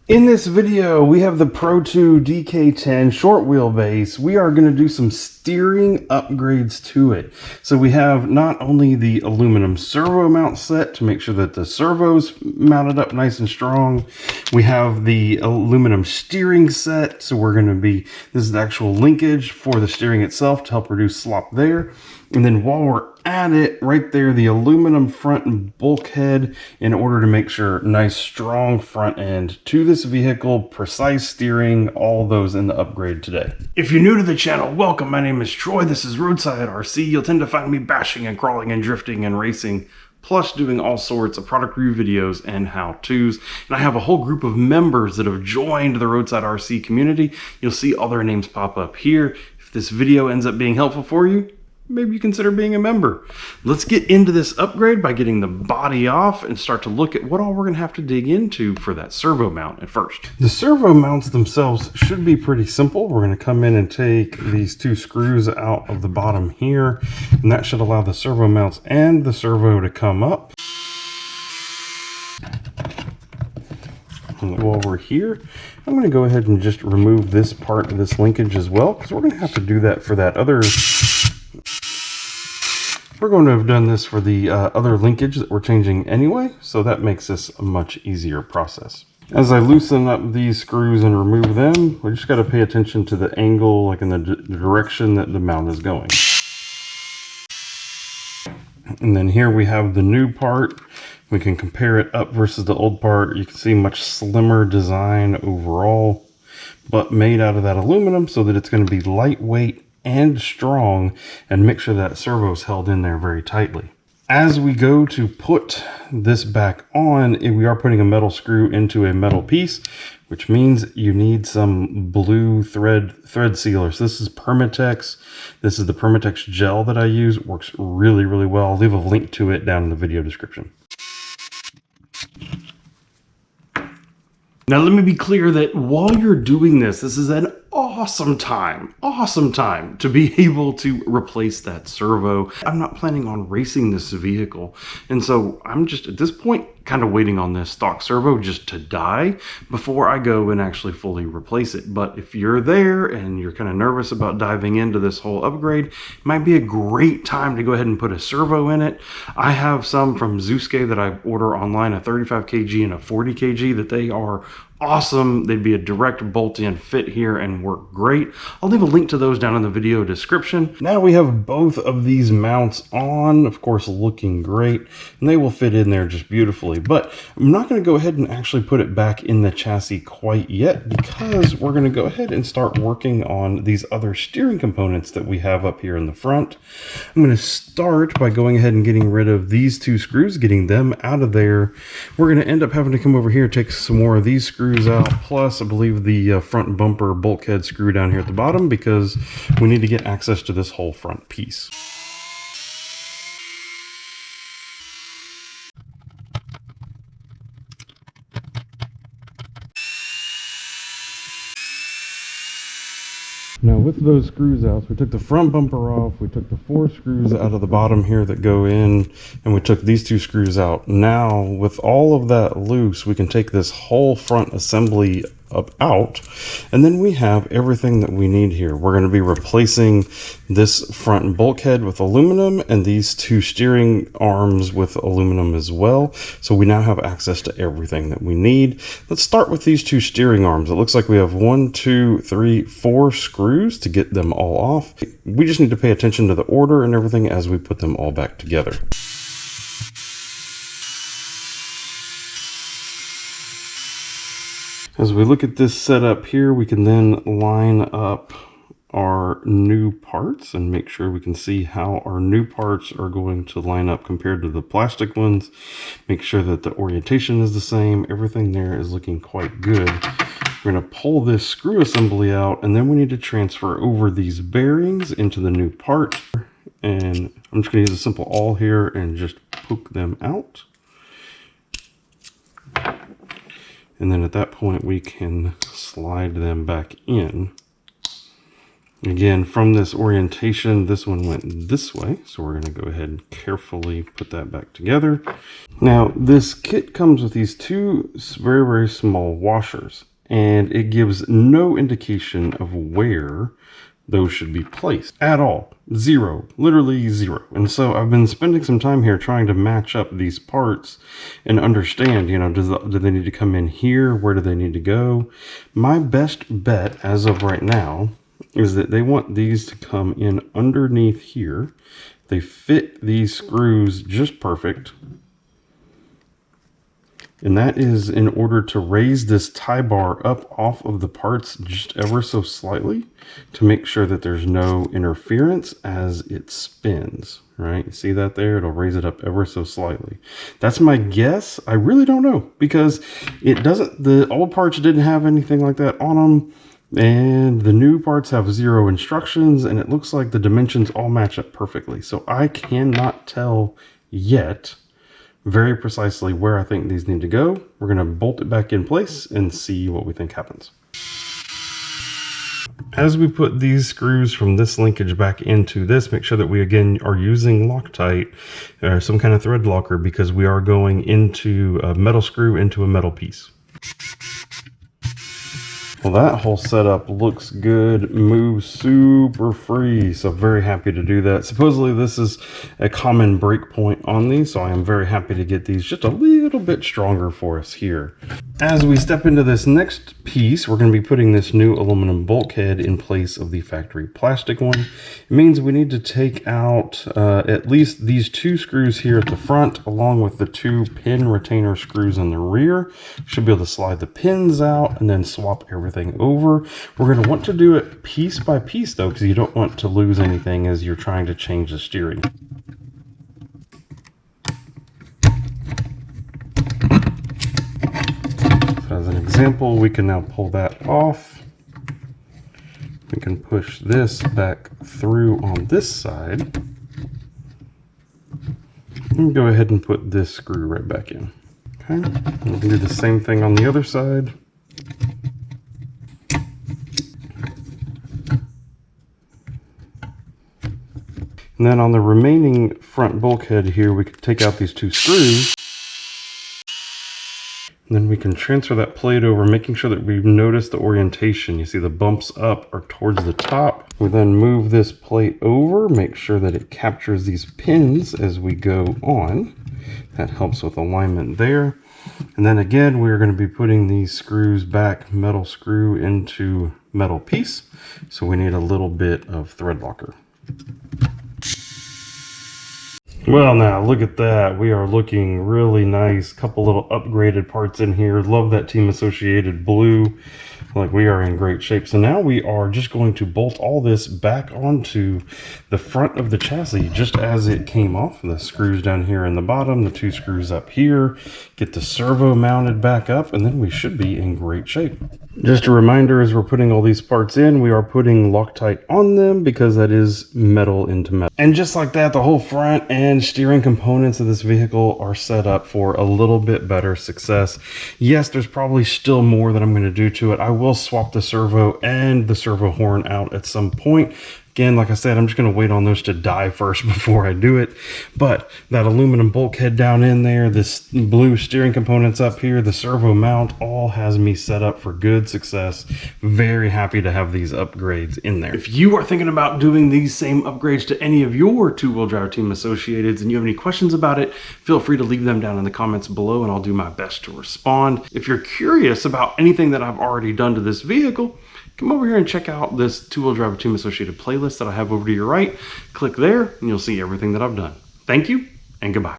In this video, we have the Pro2 DK10 short wheelbase. We are going to do some steering upgrades to it. So we have not only the aluminum servo mount set to make sure that the servo's mounted up nice and strong. We have the aluminum steering set. So we're going to this is the actual linkage for the steering itself to help reduce slop there. And then while we're at it, right there, the aluminum front and bulkhead in order to make sure nice strong front end to this vehicle, precise steering, all those in the upgrade today. If you're new to the channel, welcome. My name is Troy. This is Roadside RC. You'll tend to find me bashing and crawling and drifting and racing, plus doing all sorts of product review videos and how-tos. And I have a whole group of members that have joined the Roadside RC community. You'll see all their names pop up here. If this video ends up being helpful for you, maybe you consider being a member. Let's get into this upgrade by getting the body off and start to look at what all we're going to have to dig into for that servo mount at first. The servo mounts themselves should be pretty simple. We're going to come in and take these two screws out of the bottom here, and that should allow the servo mounts and the servo to come up. And while we're here, I'm going to go ahead and just remove this part of this linkage as well, because we're going to have to do that for that other... We're going to have done this for the other linkage that we're changing anyway, so that makes this a much easier process. As I loosen up these screws and remove them, we just got to pay attention to the angle, like in the direction that the mount is going. And then here we have the new part. We can compare it up versus the old part. You can see much slimmer design overall, but made out of that aluminum so that it's going to be lightweight and strong, and make sure that servo is held in there very tightly. As we go to put this back on, we are putting a metal screw into a metal piece, which means you need some blue thread sealer. So this is Permatex. This is the Permatex gel that I use. It works really, really well. I'll leave a link to it down in the video description. Now let me be clear that while you're doing this is an awesome time to be able to replace that servo. I'm not planning on racing this vehicle, and so I'm just at this point kind of waiting on this stock servo just to die before I go and actually fully replace it. But if you're there and you're kind of nervous about diving into this whole upgrade, it might be a great time to go ahead and put a servo in it. I have some from Zuske that I order online, a 35 kg and a 40 kg, that they are awesome. They'd be a direct bolt-in fit here and work great. I'll leave a link to those down in the video description. Now we have both of these mounts on, of course, looking great, and they will fit in there just beautifully. But I'm not going to go ahead and actually put it back in the chassis quite yet, because we're going to go ahead and start working on these other steering components that we have up here in the front. I'm going to start by going ahead and getting rid of these two screws, getting them out of there. We're going to end up having to come over here, take some more of these screws out, plus I believe the front bumper bulkhead screw down here at the bottom, because we need to get access to this whole front piece. Now with those screws out, we took the front bumper off, we took the 4 screws out of the bottom here that go in, and we took these 2 screws out. Now with all of that loose, we can take this whole front assembly out, and then we have everything that we need here. We're going to be replacing this front bulkhead with aluminum and these 2 steering arms with aluminum as well. So we now have access to everything that we need. Let's start with these 2 steering arms. It looks like we have 1, 2, 3, 4 screws to get them all off. We just need to pay attention to the order and everything as we put them all back together. As we look at this setup here, we can then line up our new parts and make sure we can see how our new parts are going to line up compared to the plastic ones. Make sure that the orientation is the same. Everything there is looking quite good. We're going to pull this screw assembly out, and then we need to transfer over these bearings into the new part. And I'm just going to use a simple awl here and just poke them out. And then at that point we can slide them back in. Again, from this orientation, this one went this way, so we're going to go ahead and carefully put that back together. Now, this kit comes with these two very, very small washers, and it gives no indication of where those should be placed at all. Zero, literally zero. And so I've been spending some time here trying to match up these parts and understand, you know, do they need to come in here? Where do they need to go? My best bet as of right now is that they want these to come in underneath here. They fit these screws just perfect. And that is in order to raise this tie bar up off of the parts just ever so slightly to make sure that there's no interference as it spins, right? You see that there? It'll raise it up ever so slightly. That's my guess. I really don't know because it doesn't, the old parts didn't have anything like that on them. And the new parts have zero instructions, and it looks like the dimensions all match up perfectly. So I cannot tell yet very precisely where I think these need to go. We're going to bolt it back in place and see what we think happens. As we put these screws from this linkage back into this, make sure that we again are using Loctite or some kind of thread locker because we are going into a metal screw into a metal piece. Well, that whole setup looks good, moves super free, so very happy to do that. Supposedly this is a common break point on these, so I am very happy to get these just a little bit stronger for us here. As we step into this next piece, we're going to be putting this new aluminum bulkhead in place of the factory plastic one. It means we need to take out at least these two screws here at the front, along with the two pin retainer screws in the rear. Should be able to slide the pins out and then swap everything over. We're going to want to do it piece by piece though, because you don't want to lose anything as you're trying to change the steering. As an example, we can now pull that off. We can push this back through on this side. And go ahead and put this screw right back in. Okay, and we can do the same thing on the other side. And then on the remaining front bulkhead here, we can take out these two screws. And then we can transfer that plate over, making sure that we notice the orientation. You see the bumps up are towards the top. We then move this plate over, make sure that it captures these pins as we go on. That helps with alignment there. And then again, we're going to be putting these screws back, metal screw into metal piece. So we need a little bit of thread locker. Well, now look at that. We are looking really nice. Couple little upgraded parts in here. Love that Team Associated blue. Like, we are in great shape. So now we are just going to bolt all this back onto the front of the chassis just as it came off. The screws down here in the bottom, the two screws up here. Get the servo mounted back up, and then we should be in great shape. Just a reminder, as we're putting all these parts in, we are putting Loctite on them because that is metal into metal. And just like that, the whole front and steering components of this vehicle are set up for a little bit better success. Yes, there's probably still more that I'm going to do to it. I will swap the servo and the servo horn out at some point. Again, like I said, I'm just going to wait on those to die first before I do it. But that aluminum bulkhead down in there, this blue steering components up here, the servo mount, all has me set up for good success. Very happy to have these upgrades in there. If you are thinking about doing these same upgrades to any of your two-wheel drive Team Associateds and you have any questions about it, feel free to leave them down in the comments below and I'll do my best to respond. If you're curious about anything that I've already done to this vehicle, come over here and check out this two-wheel drive Team Associated playlist that I have over to your right. Click there and you'll see everything that I've done. Thank you and goodbye.